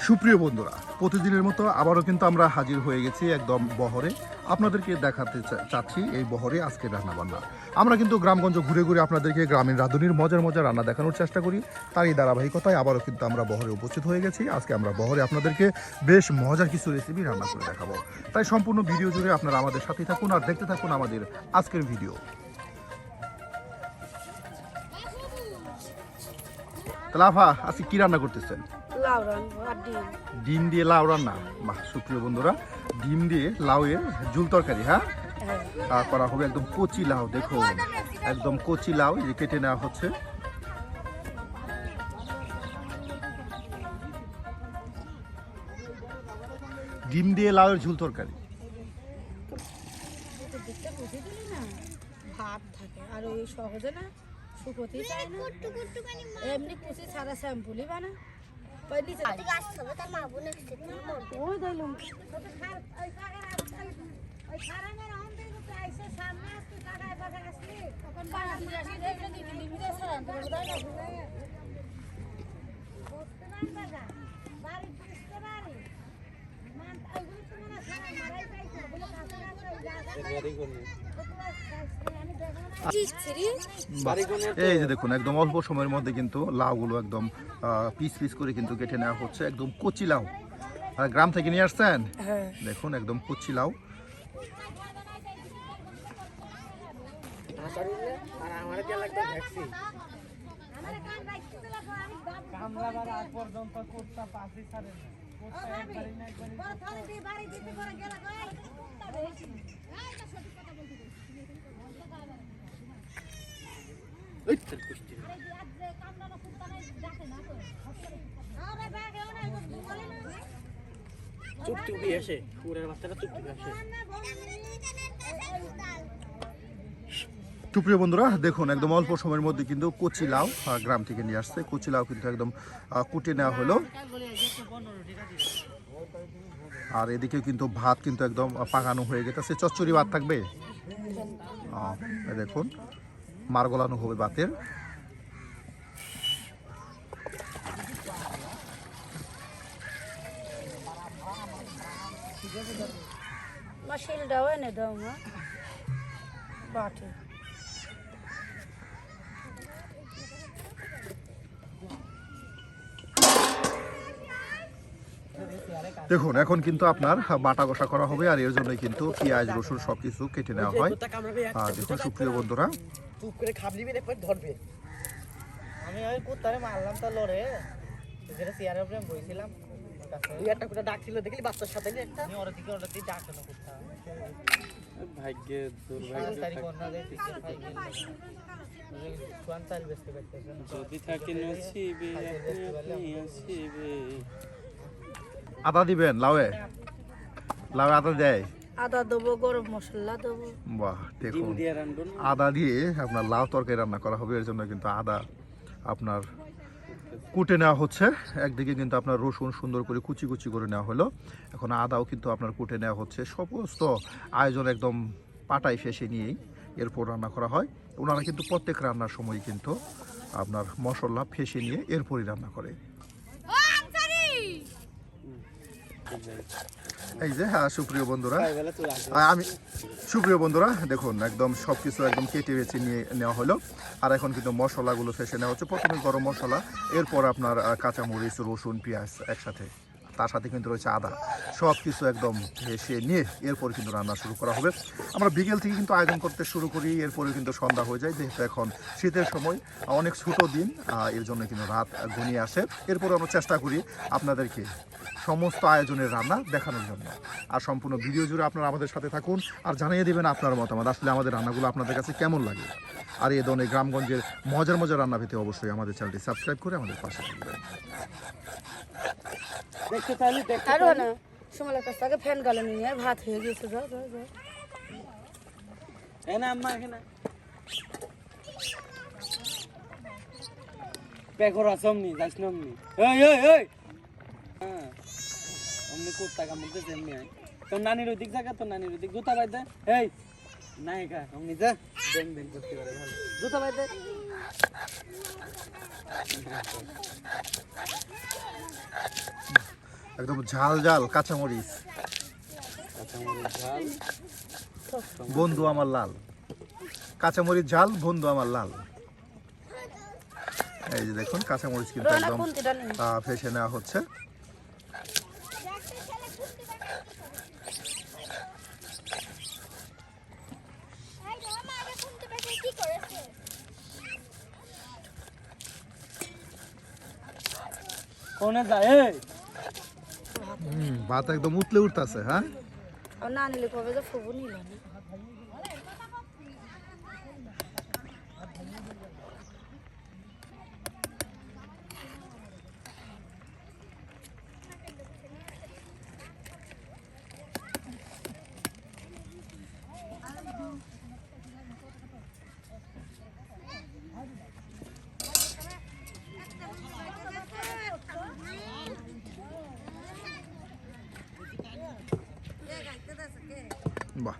সুপ্রিয় বন্ধুরা, প্রতিদিনের মতো আবারও কিন্তু আমরা হাজির হয়ে গেছি একদম বহরে। আপনাদেরকে দেখাতে চাচ্ছি এই বহরে আজকে রান্নাবান্না। আমরা কিন্তু গ্রামগঞ্জ ঘুরে ঘুরে আপনাদেরকে গ্রামীণ রাঁধুনির মজার মজার রান্না দেখানোর চেষ্টা করি। তারই ধারাবাহিকতায় আবারও কিন্তু আমরা বহরে উপস্থিত হয়ে গেছি। আজকে আমরা বহরে আপনাদেরকে বেশ মজার কিছু রেসিপি রান্না করে দেখাবো। তাই সম্পূর্ণ ভিডিও জুড়ে আপনারা আমাদের সাথেই থাকুন আর দেখতে থাকুন আমাদের আজকের ভিডিও। লাফা আজকে কি রান্না করতেছেন? ডিম দিয়ে লাউ রান্না। বাহ, সুপ্রিয় বন্ধুরা, ডিম দিয়ে লাউয়ের ঝুল তরকারি। হ্যাঁ, করা হবে একদম কচি লাউ। দেখুন একদম কচি লাউ যে কেটে নেওয়া হচ্ছে। ডিম দিয়ে লাউয়ের ঝুল তরকারি। ভাত থাকে আর ওই সহজে না শুকোতে চায় না, এমনি কুচি ছাড়া শ্যাম্পুলি বানা এই যে দেখুন একদম অল্প সময়ের মধ্যে কিন্তু লাউগুলো একদম পিস পিস করে কিন্তু কেটে নেওয়া হচ্ছে। একদম কচি লাউ, আর গ্রাম থেকে নিয়ে আসছেন। দেখুন একদম কচি লাউ। সুপ্রিয় বন্ধুরা, দেখুন একদম অল্প সময়ের মধ্যে কিন্তু কচি লাউ গ্রাম থেকে নিয়ে আসছে। কচি লাউ কিন্তু একদম কুটে নেওয়া হলো। আর এদিকে কিন্তু ভাত কিন্তু একদম পাকানো হয়ে গেছে। চচ্চড়ি ভাত থাকবে। দেখুন মার গলানো হবে ভাতের। মশলাটাও এনে দাও মা বাটে। দেখুন এখন কিন্তু আপনার বাটা কষা করা হবে, আর এর জন্যই কিন্তু পেঁয়াজ রসুন সবকিছু কেটে নেওয়া হয়। দেখুন সুপ্রিয় বন্ধুরা, আমি ওই কুত্তারে মারলাম তো লড়ে, যেটা চেয়ারের উপরে বইছিলাম। দুই একটা কুত্তা ডাকছিল, দেখলি বাচ্চার সাথে একটা ওর দিকে ডাকলো কুত্তা। ভাগ্যে দুর্ভাগ্য যদি থাকে নসিবে আপনি আসিবে। আদা দিবেন লাউয়ে? লাউয়ে আদা দেয়? আদা দেবো, গরম মশলা দেবো। বাহ, দেখুন আদা দিয়ে আপনার লাউ তরকারি রান্না করা হবে। এর জন্য কিন্তু আদা আপনার কুটে নেওয়া হচ্ছে। একদিকে কিন্তু আপনার রসুন সুন্দর করে কুচি কুচি করে নেওয়া হলো। এখন আদাও কিন্তু আপনার কুটে নেওয়া হচ্ছে। সমস্ত আয়োজন একদম পাটায় ফেসে নিয়েই এরপর রান্না করা হয়। ওনারা কিন্তু প্রত্যেক রান্নার সময় কিন্তু আপনার মশলা ফেসে নিয়ে এরপরই রান্না করে। এই যে সুপ্রিয় বন্ধুরা, সুপ্রিয় বন্ধুরা দেখুন একদম সবকিছু একদম কেটে বেছে নিয়ে নেওয়া হলো। আর এখন কিন্তু মশলাগুলো ফেসে নেওয়া হচ্ছে। প্রথমে গরম মশলা, এরপর আপনার কাঁচামরিচ রসুন পেঁয়াজ একসাথে, তার সাথে কিন্তু রয়েছে আদা। সব কিছু একদম ভেসে নিয়ে এরপর কিন্তু রান্না শুরু করা হবে। আমরা বিকেল থেকে কিন্তু আয়োজন করতে শুরু করি, এরপরে কিন্তু সন্ধ্যা হয়ে যায়। যেহেতু এখন শীতের সময় অনেক ছোট দিন, এর জন্য কিন্তু রাত ঘনিয়ে আসে। এরপরে আমরা চেষ্টা করি আপনাদেরকে সমস্ত আয়োজনের রান্না দেখানোর জন্য। আর সম্পূর্ণ ভিডিও জুড়ে আপনারা আমাদের সাথে থাকুন আর জানিয়ে দেবেন আপনার মতামত, আসলে আমাদের রান্নাগুলো আপনাদের কাছে কেমন লাগে। আর এই ধরনের গ্রামগঞ্জের মজার মজার রান্না পেতে অবশ্যই আমাদের চ্যানেলটি সাবস্ক্রাইব করে আমাদের পাশে থাকবেন। সমলের কাছ থেকে ফ্যান গালে নিয়ে ভাত হয়ে গেছে। তোর নানির ওই দিক জায়গা, তোর নানির ওই দিক জুতা বাইদে। এই নায়িকা অমনি যা দেন দেন করতে পারে ভালো জুতা বাইদে। একদম ঝাল ঝাল কাঁচামরিচ। ঝাল বন্ধু আমার লাল, কাঁচামরিচ ঝাল, বন্ধু আমার লাল। এই যে দেখুন কাঁচামরিচ কিন্তু একদম ফেসে নেওয়া হচ্ছে। কোনে যায় ভাত একদম উতলে উঠতেছে। হ্যাঁ, না নিলে কবে যে ফুবু নিল না। বাহ,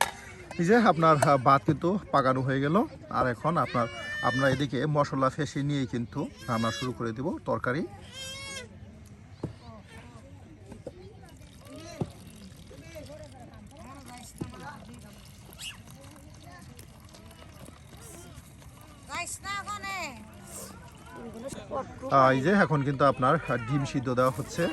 এই যে আপনার ভাত কিন্তু পাকানো হয়ে গেল। আর এখন আপনার এদিকে মশলা ফেসে নিয়ে কিন্তু রান্না শুরু করে দেব তরকারি। এই যে এখন কিন্তু আপনার ডিম সিদ্ধ দেওয়া হচ্ছে।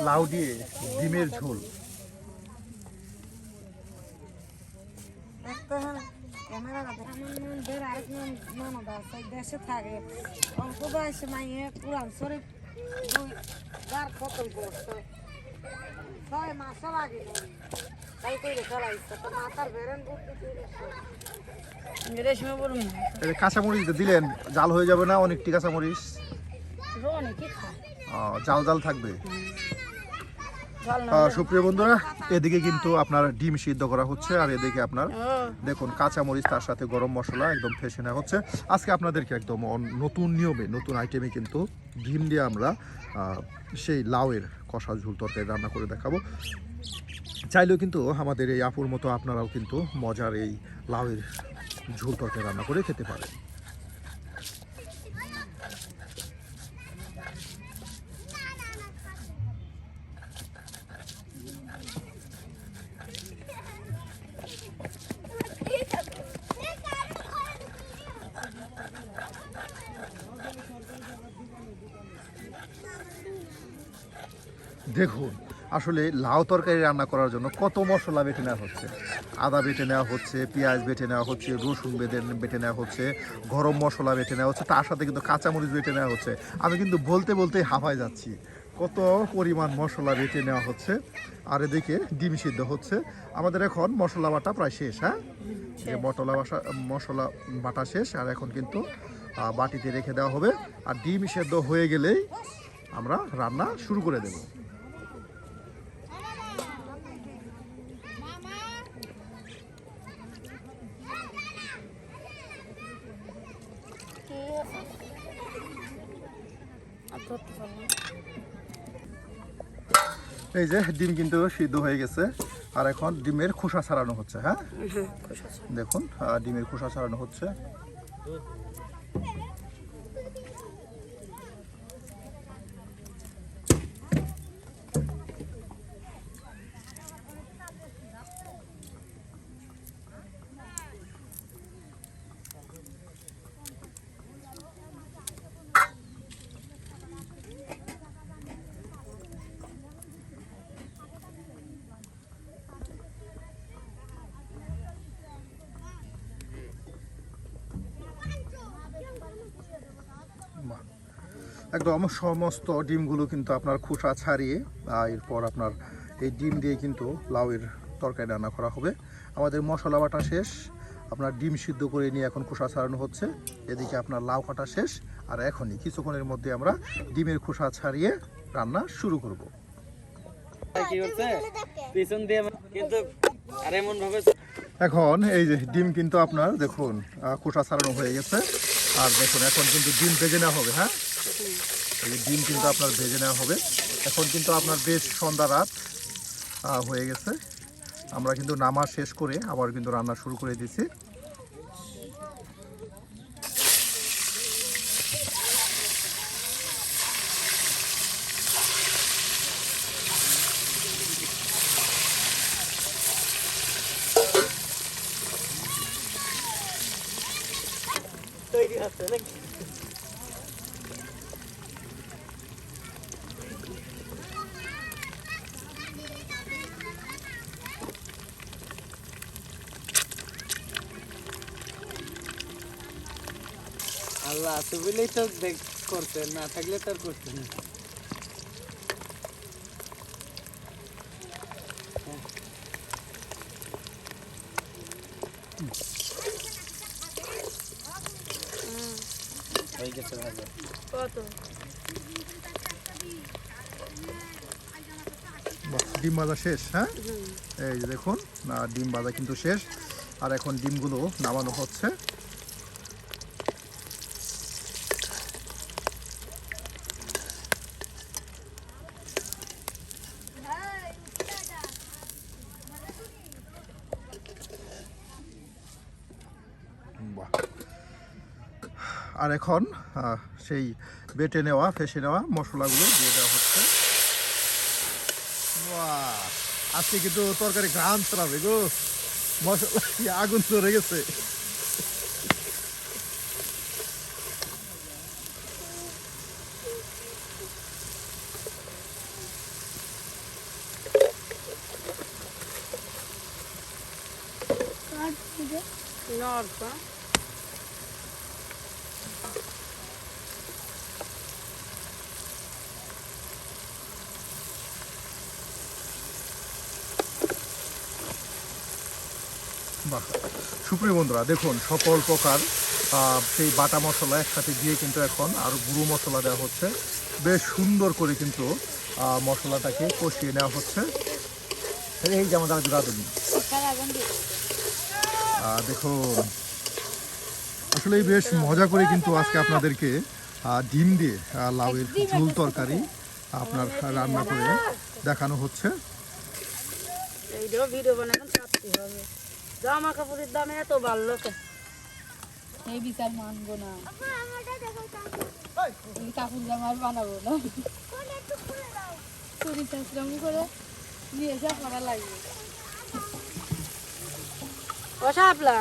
লাউ দিয়ে ডিমের ঝোল। দেশে থাকে মাইয়ে কুড়ান শরীর খতম করছে 6 মাস লাগে তাই করে চলাইছে তো মাথার বেরেন রেশমে বলুন কাঁচামরিচ দিলেন, জাল হয়ে যাবে না? অনেকটি কাঁচামরিচ অনেকে খায়, জাল জাল থাকবে। সুপ্রিয় বন্ধুরা, এদিকে কিন্তু আপনার ডিম সিদ্ধ করা হচ্ছে, আর এদিকে আপনার দেখুন কাঁচামরিচ, তার সাথে গরম মশলা একদম ফেসে নেওয়া হচ্ছে। আজকে আপনাদেরকে একদম নতুন নিয়মে, নতুন আইটেমে কিন্তু ডিম দিয়ে আমরা সেই লাউয়ের কষা ঝোল তরকারি রান্না করে দেখাবো। চাইলেও কিন্তু আমাদের এই আপুর মতো আপনারাও কিন্তু মজার এই লাউয়ের ঝোল তরকারি রান্না করে খেতে পারেন। দেখুন আসলে লাউ তরকারি রান্না করার জন্য কত মশলা বেটে নেওয়া হচ্ছে। আদা বেটে নেওয়া হচ্ছে, পেঁয়াজ বেটে নেওয়া হচ্ছে, রসুন বেটে নেওয়া হচ্ছে, গরম মশলা বেটে নেওয়া হচ্ছে, তার সাথে কিন্তু কাঁচামরিচ বেটে নেওয়া হচ্ছে। আমি কিন্তু বলতে বলতেই হাঁপায় যাচ্ছি, কত পরিমাণ মশলা বেটে নেওয়া হচ্ছে। আর এদিকে ডিম সিদ্ধ হচ্ছে। আমাদের এখন মশলা বাটা প্রায় শেষ। হ্যাঁ, যে মশলা বাটা শেষ, আর এখন কিন্তু বাটিতে রেখে দেওয়া হবে। আর ডিম সিদ্ধ হয়ে গেলেই আমরা রান্না শুরু করে দেব। এই যে ডিম কিন্তু সিদ্ধ হয়ে গেছে, আর এখন ডিমের খোসা ছাড়ানো হচ্ছে। হ্যাঁ, দেখুন ডিমের খোসা ছাড়ানো হচ্ছে। একদম সমস্ত ডিমগুলো কিন্তু আপনার খোসা ছাড়িয়ে এরপর আপনার এই ডিম দিয়ে কিন্তু লাউয়ের তরকারি রান্না করা হবে। আমাদের মশলা বাটা শেষ, আপনার ডিম সিদ্ধ করে নিয়ে এখন খোসা ছাড়ানো হচ্ছে। এদিকে আপনার লাউ কাটা শেষ, আর এখনই কিছুক্ষণের মধ্যে আমরা ডিমের খোসা ছাড়িয়ে রান্না শুরু করব। এখন এই যে ডিম কিন্তু আপনার দেখুন খোসা ছাড়ানো হয়ে গেছে, আর দেখুন এখন কিন্তু ডিম ভেজে নেওয়া হবে। হ্যাঁ, এই ডিম কিন্তু আপনার ভেজে নেওয়া হবে। এখন কিন্তু আপনার বেশ সন্ধ্যা রাত, হয়ে গেছে। আমরা কিন্তু নামা শেষ করে আবার কিন্তু রান্না শুরু করে দিয়েছি। তৈরি হচ্ছে নাকি? আল্লাহ আছে বলেই তো করতেন, না থাকলে তো আর করতেন না। হয়ে গেছে ভাজা। কত ডিম ভাজা শেষ। হ্যাঁ, এই যে দেখুন ডিম ভাজা কিন্তু শেষ। আর এখন ডিমগুলো নামানো হচ্ছে। বাহ। আর এখন সেই বেটে নেওয়া ফেসে নেওয়া মশলাগুলো দিয়ে দেওয়া হচ্ছে। বাহ, আজকে কিন্তু তরকারি ঘ্রাণ ছড়াবে গো, মশলা কি আগুন ধরে গেছে। নরটা বাহ, সুপ্রিয় বন্ধুরা দেখুন সকল প্রকার সেই বাটা মশলা একসাথে দিয়ে কিন্তু এখন আর গুঁড়ো মশলা দেওয়া হচ্ছে। বেশ সুন্দর করে কিন্তু মশলাটাকে কষিয়ে নেওয়া হচ্ছে। এই যেমন তারা জোড়াদুনি দেখুন, আসলে বেশ মজা করে কিন্তু আজকে আপনাদেরকে ডিম দিয়ে লাউয়ের ঝোল তরকারি আপনার রান্না করে দেখানো হচ্ছে। এইটাও ভিডিও বানানো ছাড়তে হবে। জামা কাপড়ের দাম এত বাড়লো কে? এই বিচার মানবো না। এই কাপড় জামা আর বানাবো না। পরিশ্রম করে নিয়ে এসে পড়া লাগবে। ও শাপলা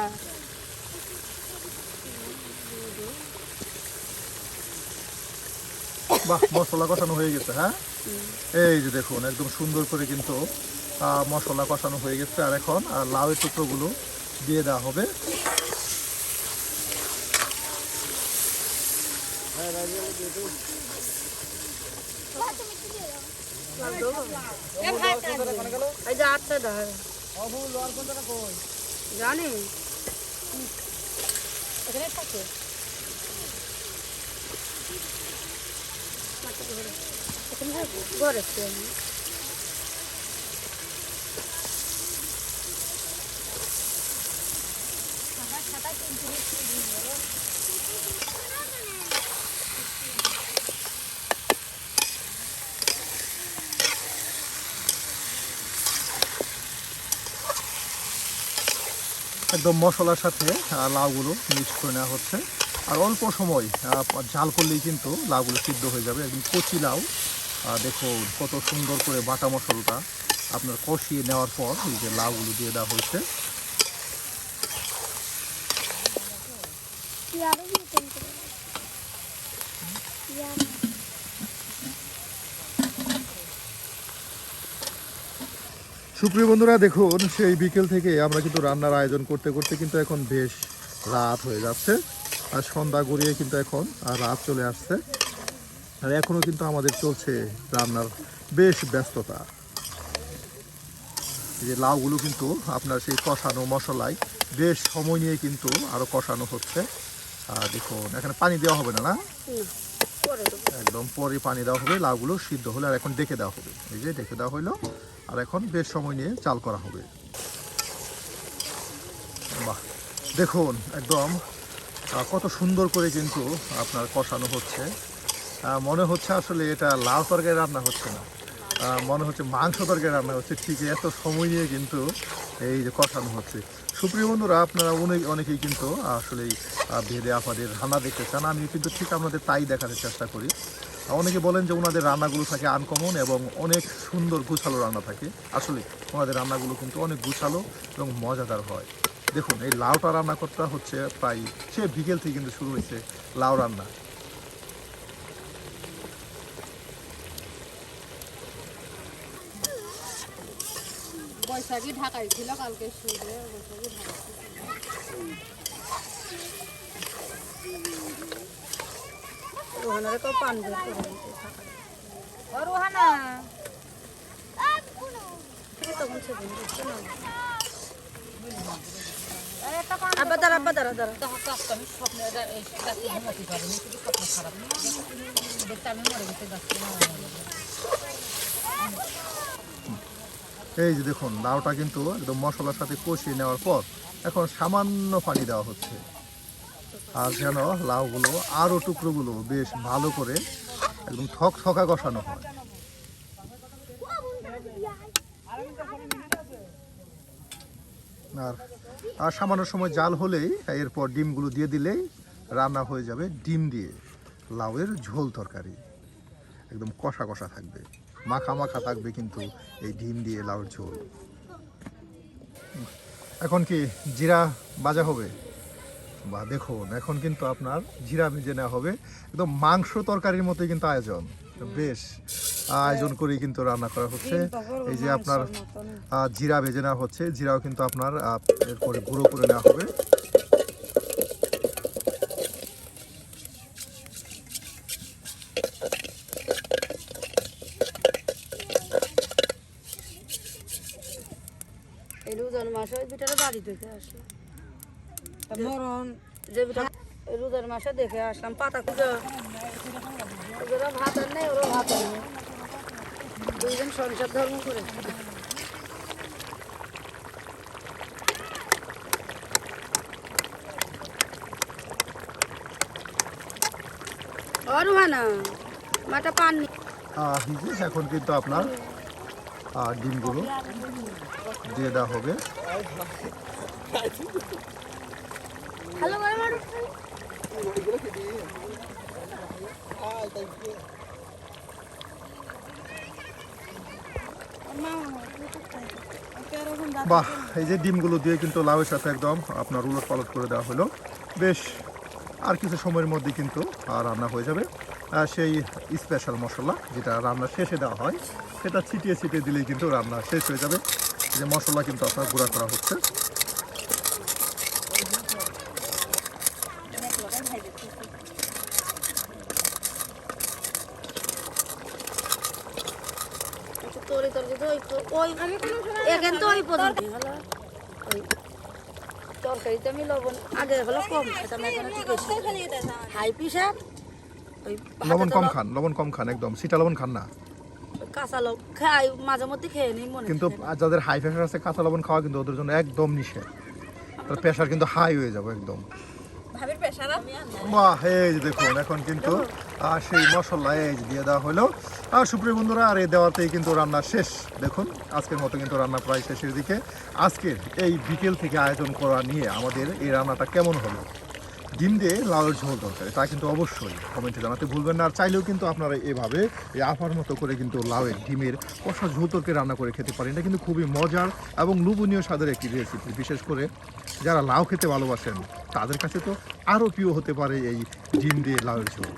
বাহ, মশলা কষানো হয়ে গেছে। হ্যাঁ, এই যে দেখুন একদম সুন্দর করে কিন্তু মশলা কষানো হয়ে গেছে। আর এখন লাউয়ের টুকরোগুলো দিয়ে দেওয়া হবে। এই যে আটটা ধর জানি এখানে থাকে। ঘরে একদম মশলার সাথে লাউগুলো মিক্স করে নেওয়া হচ্ছে। আর অল্প সময় ঝাল করলেই কিন্তু লাউগুলো সিদ্ধ হয়ে যাবে। একদম কচি লাউ দেখুন কত সুন্দর করে বাটা মশলাটা আপনার কষিয়ে নেওয়ার পর এই যে লাউগুলো দিয়ে দেওয়া হয়েছে। সুপ্রিয় বন্ধুরা দেখুন, সেই বিকেল থেকে আমরা কিন্তু রান্নার আয়োজন করতে করতে কিন্তু এখন বেশ রাত হয়ে যাচ্ছে। আর সন্ধ্যা গড়িয়ে কিন্তু এখন রাত চলে আসছে। আর এখনও কিন্তু আমাদের চলছে রান্নার বেশ ব্যস্ততা। এই যে লাউগুলো কিন্তু আপনার সেই কষানো মশলায় বেশ সময় নিয়ে কিন্তু আরও কষানো হচ্ছে। আর দেখুন এখানে পানি দেওয়া হবে না, না একদম পরে পানি দেওয়া হবে লাউগুলো সিদ্ধ হলে। আর এখন ডেকে দেওয়া হবে, এই যে ডেকে দেওয়া হলো। আর এখন বেশ সময় নিয়ে চাল করা হবে। বাহ, দেখুন একদম কত সুন্দর করে কিন্তু আপনার কষানো হচ্ছে। মনে হচ্ছে আসলে এটা লাউ তরকারি রান্না হচ্ছে না, মনে হচ্ছে মাংস তরকারি রান্না হচ্ছে, ঠিক এত সময় নিয়ে কিন্তু এই যে কষানো হচ্ছে। সুপ্রিয় বন্ধুরা, আপনারা অনেকেই কিন্তু আসলে ভেদে আপাদের রান্না দেখতে চান, আমি কিন্তু ঠিক আপনাদের তাই দেখানোর চেষ্টা করি। অনেকে বলেন যে ওনাদের রান্নাগুলো থাকে আনকমন এবং অনেক সুন্দর গুছালো রান্না থাকে। আসলে ওনাদের রান্নাগুলো কিন্তু অনেক গুছালো এবং মজাদার হয়। দেখুন এই লাউটা রান্না করতে হচ্ছে প্রায় সে বিকেল থেকে কিন্তু শুরু হয়েছে লাউ রান্না। বৈশাখী ঢাকায় ছিল কালকে শুরু, বৈশাখী ঢাকায় রোহানারে কেউ পান বের করে দিতে থাকা। ও রোহানা তখন সেদিন দিচ্ছে না। আব্বা দাঁড়া, আব্বা দাঁড়া দাঁড়া। আমি স্বপ্নে ঘুমাতে পারিনি, শুধু স্বপ্ন খারাপ দেখতে আমি মরে গেতে যাচ্ছি না। এই যে দেখুন লাউটা কিন্তু একদম মশলার সাথে কষিয়ে নেওয়ার পর এখন সামান্য পানি দেওয়া হচ্ছে, আর যেন লাউগুলো আরও টুকরোগুলো বেশ ভালো করে একদম থকথকা কষানো হয়। আর সামান্য সময় জাল হলেই এরপর ডিমগুলো দিয়ে দিলেই রান্না হয়ে যাবে ডিম দিয়ে লাউয়ের ঝোল তরকারি। একদম কষা কষা থাকবে, মাখা মাখা থাকবে কিন্তু এই ডিম দিয়ে লাউর ঝোল। এখন কি জিরা ভাজা হবে, বা দেখুন এখন কিন্তু আপনার জিরা ভেজে নেওয়া হবে। একদম মাংস তরকারির মতোই কিন্তু আয়োজন, বেশ আয়োজন করে কিন্তু রান্না করা হচ্ছে। এই যে আপনার জিরা ভেজে নেওয়া হচ্ছে, জিরাও কিন্তু আপনার এরপরে গুঁড়ো করে নেওয়া হবে। এই রোজার মাসে ওই বিটারে বাড়ি দেখে আসলাম, মরণ যে বিটা রোজার মাসে দেখে আসলাম পাতা খুঁজে, ওরা ভাত আর নেই, ওরা ভাত আর নেই, দুইজন সংসার ধর্ম করে। রুহানা মাটা পানি এখন কিন্তু আপনার ডিমগুলো দিয়ে দেওয়া হবে। বাহ, এই যে ডিমগুলো দিয়ে কিন্তু লাউয়ের সাথে একদম আপনার উলট পালট করে দেওয়া হলো। বেশ আর কিছু সময়ের মধ্যে কিন্তু রান্না হয়ে যাবে। সেই স্পেশাল মশলা যেটা রান্না শেষে দেওয়া হয় সেটা ছিটিয়ে ছিটিয়ে দিলেই কিন্তু রান্না শেষ হয়ে যাবে। যে মশলা কিন্তু আপনার গুঁড়া করা হচ্ছে। তরকারিতে আমি লবণ আগে হলো কম খেতাম, এখন একটু বেশি হাই পিসার। ওই লবণ কম খান, লবণ কম খান, একদম সিটা লবণ খান না। কাঁচা লবণ খাই মাঝে মধ্যে খেয়ে নিই মনে। কিন্তু যাদের হাই প্রেশার আছে কাঁচা লবণ খাওয়া কিন্তু ওদের জন্য একদম নিষেধ, তার প্রেশার কিন্তু হাই হয়ে যাবে একদম। বাহ, এই যে দেখুন এখন কিন্তু সেই মশলা এই যে দিয়ে দেওয়া হলো। আর সুপ্রিয় বন্ধুরা, আর এই দেওয়াতেই কিন্তু রান্না শেষ। দেখুন আজকের মতো কিন্তু রান্না প্রায় শেষের দিকে। আজকের এই বিকেল থেকে আয়োজন করা নিয়ে আমাদের এই রান্নাটা কেমন হলো, ডিম দিয়ে লাউয়ের ঝোল তরকারি, তা কিন্তু অবশ্যই কমেন্টে জানাতে ভুলবেন না। আর চাইলেও কিন্তু আপনারা এভাবে এই আফার মতো করে কিন্তু লাউয়ের ডিমের কষা ঝোল তরকারি রান্না করে খেতে পারেন। এটা কিন্তু খুবই মজার এবং লোভনীয় স্বাদের একটি রেসিপি। বিশেষ করে যারা লাউ খেতে ভালোবাসেন তাদের কাছে তো আরও প্রিয় হতে পারে এই ডিম দিয়ে লাউয়ের ঝোল।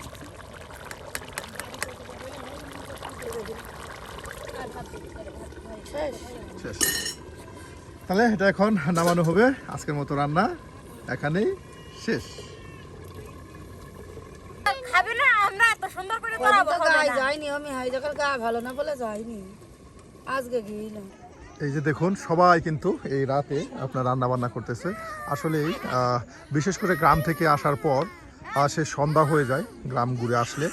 শেষ, তাহলে এটা এখন নামানো হবে। আজকের মতো রান্না এখানেই শেষ। যাইনি আমি হাইজাকাল গা ভালো না বলে যাইনি, আজকে গিয়েছিলাম। এই যে দেখুন সবাই কিন্তু এই রাতে আপনার রান্না বান্না করতেছে। আসলে বিশেষ করে গ্রাম থেকে আসার পর সে সন্ধ্যা হয়ে যায় গ্রাম ঘুরে আসলে,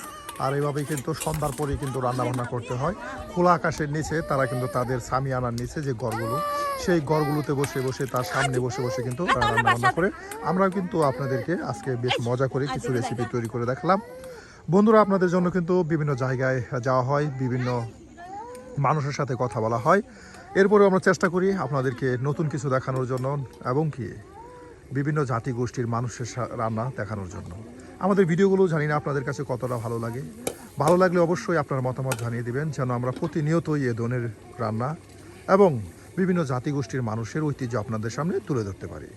আর এইভাবেই কিন্তু সন্ধ্যার পরেই কিন্তু রান্না বান্না করতে হয়। খোলা আকাশের নিচে তারা কিন্তু তাদের সামিয়ানার নিচে যে ঘরগুলো, সেই ঘরগুলোতে বসে বসে তার সামনে বসে বসে কিন্তু রান্না বান্না করে। আমরাও কিন্তু আপনাদেরকে আজকে বেশ মজা করে কিছু রেসিপি তৈরি করে দেখালাম। বন্ধুরা, আপনাদের জন্য কিন্তু বিভিন্ন জায়গায় যাওয়া হয়, বিভিন্ন মানুষের সাথে কথা বলা হয়। এরপরেও আমরা চেষ্টা করি আপনাদেরকে নতুন কিছু দেখানোর জন্য এবং কি বিভিন্ন জাতিগোষ্ঠীর মানুষের রান্না দেখানোর জন্য। আমাদের ভিডিওগুলো জানি না আপনাদের কাছে কতটা ভালো লাগে। ভালো লাগলে অবশ্যই আপনার মতামত জানিয়ে দিবেন, যেন আমরা প্রতিনিয়তই এ ধরনের রান্না এবং বিভিন্ন জাতিগোষ্ঠীর মানুষের ঐতিহ্য আপনাদের সামনে তুলে ধরতে পারি।